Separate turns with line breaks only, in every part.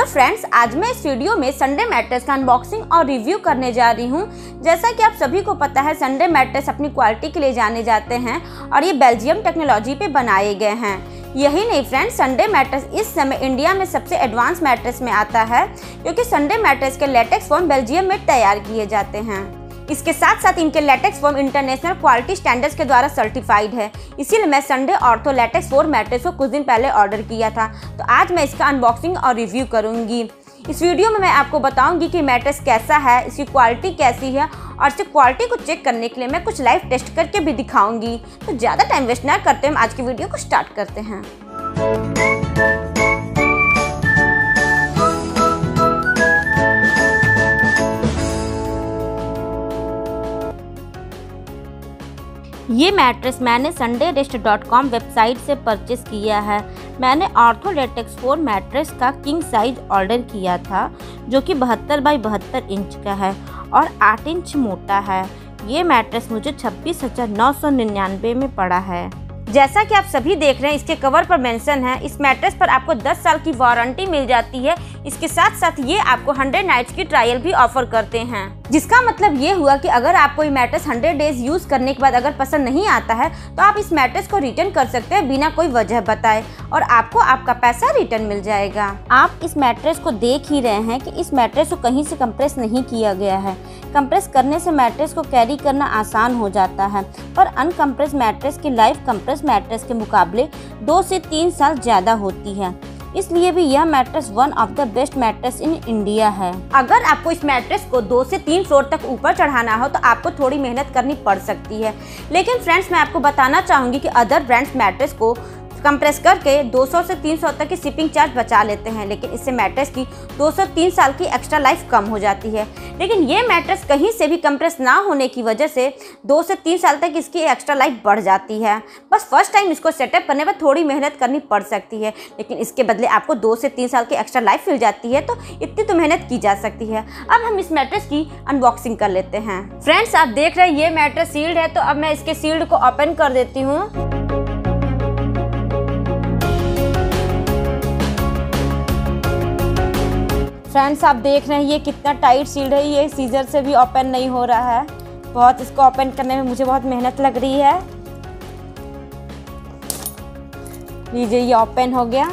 Hello friends, आज मैं इस वीडियो में संडे मैट्रेस का अनबॉक्सिंग और रिव्यू करने जा रही हूं। जैसा कि आप सभी को पता है, संडे मैट्रेस अपनी क्वालिटी के लिए जाने जाते हैं और ये बेल्जियम टेक्नोलॉजी पे बनाए गए हैं। यही नहीं फ्रेंड्स, संडे मैट्रेस इस समय इंडिया में सबसे एडवांस मैट्रेस में आता है, क्योंकि संडे मैट्रेस के लेटेक्स फोम बेल्जियम में तैयार किए जाते हैं। इसके साथ साथ इनके latex foam international quality standards के द्वारा सर्टिफाइड है। इसीलिए मैं संडे ऑर्थो लेटेक्स 4 मैट्रेस को कुछ दिन पहले ऑर्डर किया था, तो आज मैं इसका अनबॉक्सिंग और रिव्यू करूंगी। इस वीडियो में मैं आपको बताऊंगी कि मैट्रेस कैसा है, इसकी क्वालिटी कैसी है, और इसकी क्वालिटी को चेक करने के लिए मैं कुछ लाइव टेस्ट करके भी दिखाऊंगी। तो ज़्यादा टाइम वेस्ट ना करते हम आज की वीडियो को स्टार्ट करते हैं। ये मैट्रेस मैंने sundayrest.com वेबसाइट से परचेस किया है। मैंने ऑर्थो लेटेक्स 4 मैट्रेस का किंग साइज ऑर्डर किया था, जो कि 72 बाई 72 इंच का है और 8 इंच मोटा है। ये मैट्रेस मुझे 26,999 में पड़ा है। जैसा कि आप सभी देख रहे हैं, इसके कवर पर मेंशन है, इस मैट्रेस पर आपको 10 साल की वारंटी मिल जाती है। इसके साथ साथ ये आपको 100 नाइट्स की ट्रायल भी ऑफर करते हैं, जिसका मतलब ये हुआ कि अगर आप कोई मैट्रेस 100 डेज यूज करने के बाद अगर पसंद नहीं आता है, तो आप इस मैट्रेस को रिटर्न कर सकते हैं बिना कोई वजह बताए, और आपको आपका पैसा रिटर्न मिल जाएगा। आप इस मैट्रेस को देख ही रहे हैं कि इस मैट्रेस को कहीं से कंप्रेस नहीं किया गया है। कंप्रेस करने से मैट्रेस को कैरी करना आसान हो जाता है, पर अनकम्प्रेस मैट्रेस की लाइफ कंप्रेस मैट्रेस के मुकाबले 2 से 3 साल ज़्यादा होती है। इसलिए भी यह mattress one of the best mattress in India है। अगर आपको इस मैट्रेस को 2 से 3 फ्लोर तक ऊपर चढ़ाना हो, तो आपको थोड़ी मेहनत करनी पड़ सकती है। लेकिन फ्रेंड्स, मैं आपको बताना चाहूँगी कि अदर ब्रांड्स मैट्रेस को कंप्रेस करके 200 से 300 तक की शिपिंग चार्ज बचा लेते हैं, लेकिन इससे मैट्रेस की 2 से 3 साल की एक्स्ट्रा लाइफ कम हो जाती है। लेकिन ये मैट्रेस कहीं से भी कंप्रेस ना होने की वजह से 2 से 3 साल तक इसकी एक्स्ट्रा लाइफ बढ़ जाती है। बस फर्स्ट टाइम इसको सेटअप करने पर थोड़ी मेहनत करनी पड़ सकती है, लेकिन इसके बदले आपको 2 से 3 साल की एक्स्ट्रा लाइफ मिल जाती है, तो इतनी तो मेहनत की जा सकती है। अब हम इस मैट्रेस की अनबॉक्सिंग कर लेते हैं। फ्रेंड्स, आप देख रहे हैं ये मैट्रेस सील्ड है, तो अब मैं इसके सील्ड को ओपन कर देती हूँ। फ्रेंड्स, आप देख रहे हैं ये कितना टाइट सील्ड है, ये सीजर से भी ओपन नहीं हो रहा है। बहुत इसको ओपन करने में मुझे बहुत मेहनत लग रही है। लीजिए, ये ओपन हो गया।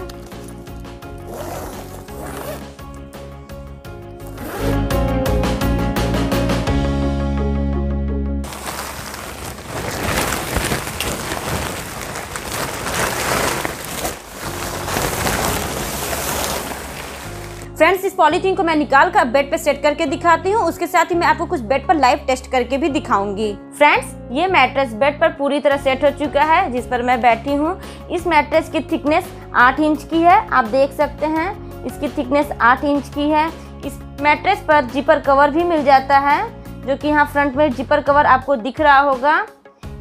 फ्रेंड्स, इस पॉलीथीन को मैं निकाल कर बेड पे सेट करके दिखाती हूँ। उसके साथ ही मैं आपको कुछ बेड पर लाइव टेस्ट करके भी दिखाऊंगी। फ्रेंड्स, ये मैट्रेस बेड पर पूरी तरह सेट हो चुका है, जिस पर मैं बैठी हूँ। इस मैट्रेस की थिकनेस 8 इंच की है। आप देख सकते हैं, इसकी थिकनेस 8 इंच की है। इस मैट्रेस पर जिपर कवर भी मिल जाता है, जो कि यहाँ फ्रंट में जिपर कवर आपको दिख रहा होगा।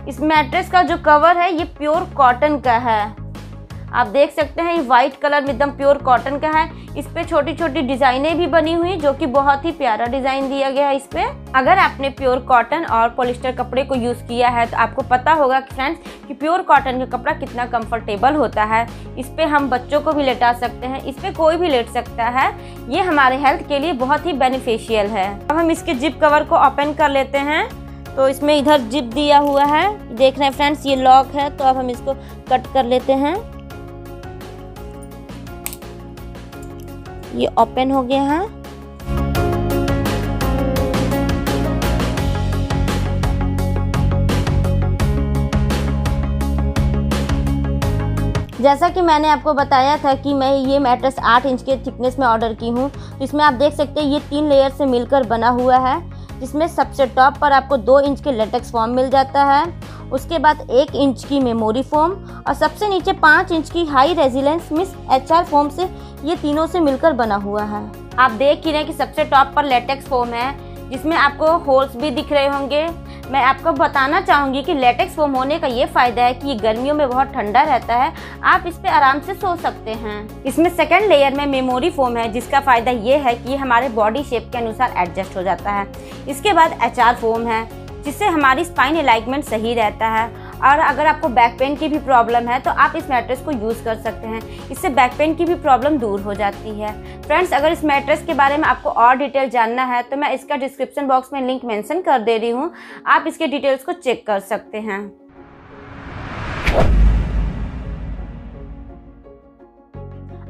इस मैट्रेस का जो कवर है, ये प्योर कॉटन का है। आप देख सकते हैं, ये वाइट कलर में एकदम प्योर कॉटन का है। इस पे छोटी छोटी डिजाइनें भी बनी हुई, जो कि बहुत ही प्यारा डिजाइन दिया गया है इस पे। अगर आपने प्योर कॉटन और पॉलिस्टर कपड़े को यूज किया है, तो आपको पता होगा कि फ्रेंड्स कि प्योर कॉटन का कपड़ा कितना कंफर्टेबल होता है। इस पे हम बच्चों को भी लेटा सकते हैं, इस पे कोई भी लेट सकता है। ये हमारे हेल्थ के लिए बहुत ही बेनिफिशियल है। अब हम इसके जिप कवर को ओपन कर लेते हैं। तो इसमें इधर जिप दिया हुआ है, देख रहे हैं फ्रेंड्स, ये लॉक है। तो अब हम इसको कट कर लेते हैं। ये ओपन हो गया है। जैसा कि मैंने आपको बताया था कि मैं ये मैट्रेस 8 इंच के थिकनेस में ऑर्डर की हूँ। इसमें आप देख सकते हैं, ये 3 लेयर से मिलकर बना हुआ है, जिसमें सबसे टॉप पर आपको 2 इंच के लेटेक्स फोम मिल जाता है। उसके बाद 1 इंच की मेमोरी फोम, और सबसे नीचे 5 इंच की high resilience miss HR foam से ये तीनों से मिलकर बना हुआ है। आप देख ही रहे हैं कि सबसे टॉप पर लेटेक्स फोम है, जिसमें आपको होल्स भी दिख रहे होंगे। मैं आपको बताना चाहूँगी कि लेटेक्स फोम होने का ये फ़ायदा है कि ये गर्मियों में बहुत ठंडा रहता है, आप इस पे आराम से सो सकते हैं। इसमें सेकंड लेयर में मेमोरी फोम है, जिसका फ़ायदा ये है कि ये हमारे बॉडी शेप के अनुसार एडजस्ट हो जाता है। इसके बाद HR फोम है, जिससे हमारी स्पाइन अलाइनमेंट सही रहता है। और अगर आपको बैक पेन की भी प्रॉब्लम है तो आप इस मैट्रेस को यूज़ कर सकते हैं। इससे बैक पेन की भी प्रॉब्लम दूर हो जाती है। फ्रेंड्स, अगर इस मैट्रेस के बारे में आपको और डिटेल जानना है तो मैं इसका डिस्क्रिप्शन बॉक्स में लिंक मेंशन कर दे रही हूँ, आप इसके डिटेल्स को चेक कर सकते हैं।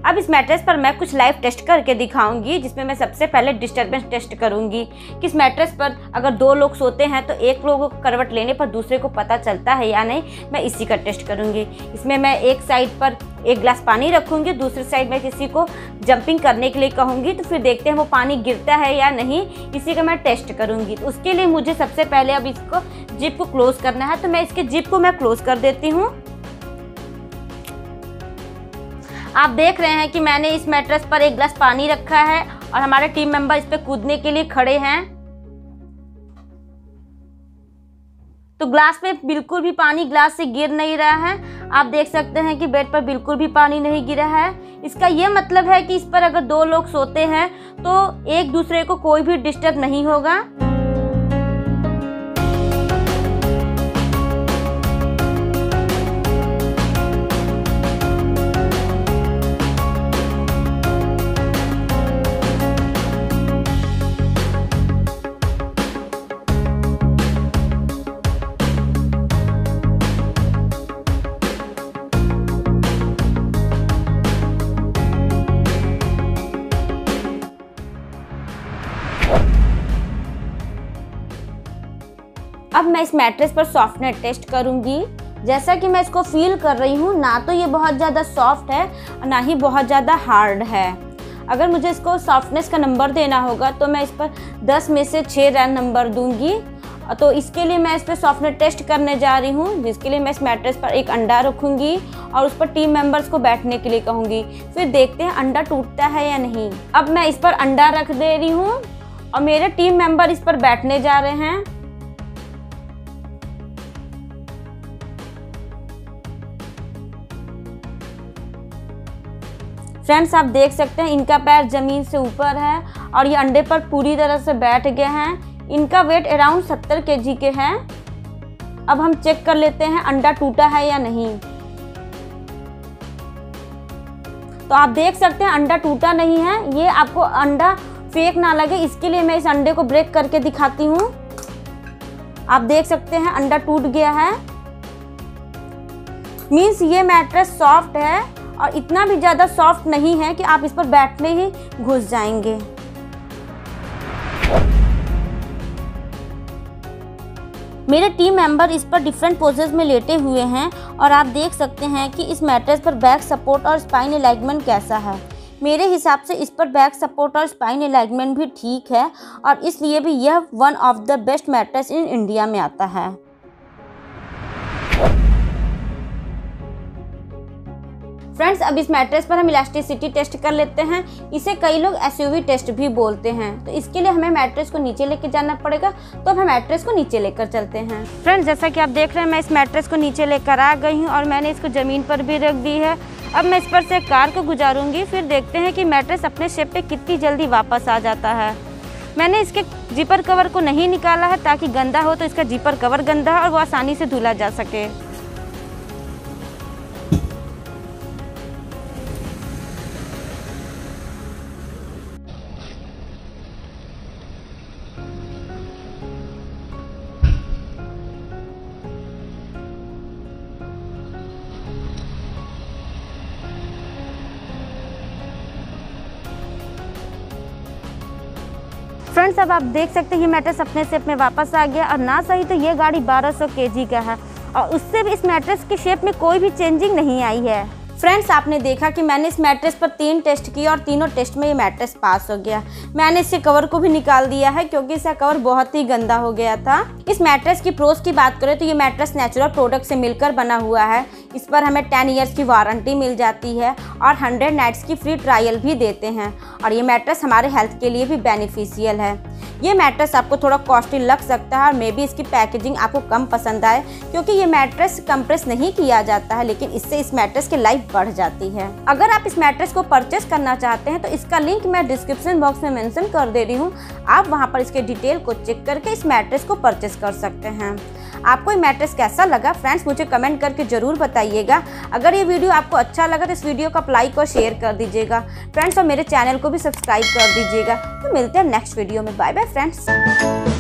अब इस मैट्रेस पर मैं कुछ लाइव टेस्ट करके दिखाऊंगी, जिसमें मैं सबसे पहले डिस्टर्बेंस टेस्ट करूंगी कि इस मैट्रेस पर अगर 2 लोग सोते हैं तो एक लोग को करवट लेने पर दूसरे को पता चलता है या नहीं, मैं इसी का टेस्ट करूंगी। इसमें मैं एक साइड पर 1 गिलास पानी रखूंगी, दूसरी साइड में किसी को जंपिंग करने के लिए कहूँगी, तो फिर देखते हैं वो पानी गिरता है या नहीं, इसी का मैं टेस्ट करूँगी। तो उसके लिए मुझे सबसे पहले अब इसको जिप को क्लोज़ करना है, तो मैं इसके जिप को मैं क्लोज़ कर देती हूँ। आप देख रहे हैं कि मैंने इस मैट्रेस पर 1 गिलास पानी रखा है और हमारे टीम मेंबर इस पर कूदने के लिए खड़े हैं। तो ग्लास में बिल्कुल भी पानी ग्लास से गिर नहीं रहा है। आप देख सकते हैं कि बेड पर बिल्कुल भी पानी नहीं गिरा है। इसका ये मतलब है कि इस पर अगर 2 लोग सोते हैं तो एक दूसरे को कोई भी डिस्टर्ब नहीं होगा। अब मैं इस मैट्रेस पर सॉफ्टनेस टेस्ट करूंगी। जैसा कि मैं इसको फील कर रही हूँ, ना तो ये बहुत ज़्यादा सॉफ्ट है और ना ही बहुत ज़्यादा हार्ड है। अगर मुझे इसको सॉफ्टनेस का नंबर देना होगा तो मैं इस पर 10 में से 6 रैंक नंबर दूंगी। तो इसके लिए मैं इस पर सॉफ्टनेस टेस्ट करने जा रही हूँ, जिसके लिए मैं इस मैट्रेस पर एक अंडा रखूँगी और उस पर टीम मेंबर्स को बैठने के लिए कहूँगी। फिर देखते हैं अंडा टूटता है या नहीं। अब मैं इस पर अंडा रख दे रही हूँ और मेरे टीम मेंबर इस पर बैठने जा रहे हैं। फ्रेंड्स, आप देख सकते हैं इनका पैर ज़मीन से ऊपर है और ये अंडे पर पूरी तरह से बैठ गए हैं। इनका वेट अराउंड 70 kg के हैं। अब हम चेक कर लेते हैं अंडा टूटा है या नहीं। तो आप देख सकते हैं अंडा टूटा नहीं है। ये आपको अंडा फेक ना लगे, इसके लिए मैं इस अंडे को ब्रेक करके दिखाती हूँ। आप देख सकते हैं अंडा टूट गया है। मीन्स ये मैट्रेस सॉफ्ट है और इतना भी ज़्यादा सॉफ्ट नहीं है कि आप इस पर बैठने ही घुस जाएंगे। मेरे टीम मेंबर इस पर डिफरेंट पोजेस में लेटे हुए हैं और आप देख सकते हैं कि इस मैट्रेस पर बैक सपोर्ट और स्पाइन अलाइनमेंट कैसा है। मेरे हिसाब से इस पर बैक सपोर्ट और स्पाइन अलाइनमेंट भी ठीक है और इसलिए भी यह one of the best mattress in India में आता है। फ्रेंड्स, अब इस मैट्रेस पर हम इलास्टिसिटी टेस्ट कर लेते हैं। इसे कई लोग एसयूवी टेस्ट भी बोलते हैं। तो इसके लिए हमें मैट्रेस को नीचे लेकर जाना पड़ेगा। तो अब हम मैट्रेस को नीचे लेकर चलते हैं। फ्रेंड्स, जैसा कि आप देख रहे हैं, मैं इस मैट्रेस को नीचे लेकर आ गई हूँ और मैंने इसको ज़मीन पर भी रख दी है। अब मैं इस पर से कार को गुजारूंगी, फिर देखते हैं कि मैट्रेस अपने शेप पे कितनी जल्दी वापस आ जाता है। मैंने इसके जिपर कवर को नहीं निकाला है ताकि गंदा हो तो इसका जिपर कवर गंदा है और वो आसानी से धुला जा सके। फ्रेंड्स, अब आप देख सकते हैं ये मैट्रेस अपने शेप में वापस आ गया और ना सही तो ये गाड़ी 1200 kg का है और उससे भी इस मैट्रेस की शेप में कोई भी चेंजिंग नहीं आई है। फ्रेंड्स, आपने देखा कि मैंने इस मैट्रेस पर 3 टेस्ट किए और तीनों टेस्ट में ये मैट्रेस पास हो गया। मैंने इससे कवर को भी निकाल दिया है क्योंकि इसका कवर बहुत ही गंदा हो गया था। इस मैट्रेस की प्रोस की बात करें तो ये मैट्रेस नेचुरल प्रोडक्ट से मिलकर बना हुआ है। इस पर हमें 10 ईयर्स की वारंटी मिल जाती है और 100 नाइट्स की फ्री ट्रायल भी देते हैं और ये मैट्रेस हमारे हेल्थ के लिए भी बेनिफिशियल है। ये मैट्रेस आपको थोड़ा कॉस्टली लग सकता है और मे बी इसकी पैकेजिंग आपको कम पसंद आए क्योंकि ये मैट्रेस कंप्रेस नहीं किया जाता है, लेकिन इससे इस मैट्रेस की लाइफ बढ़ जाती है। अगर आप इस मैट्रेस को परचेस करना चाहते हैं तो इसका लिंक मैं डिस्क्रिप्शन बॉक्स में मेंशन कर दे रही हूँ। आप वहाँ पर इसके डिटेल को चेक करके इस मैट्रेस को परचेस कर सकते हैं। आपको ये मैट्रेस कैसा लगा फ्रेंड्स मुझे कमेंट करके ज़रूर बताइएगा। अगर ये वीडियो आपको अच्छा लगा तो इस वीडियो को आप लाइक और शेयर कर दीजिएगा फ्रेंड्स, और मेरे चैनल को भी सब्सक्राइब कर दीजिएगा। तो मिलते हैं नेक्स्ट वीडियो में। Bye bye friends.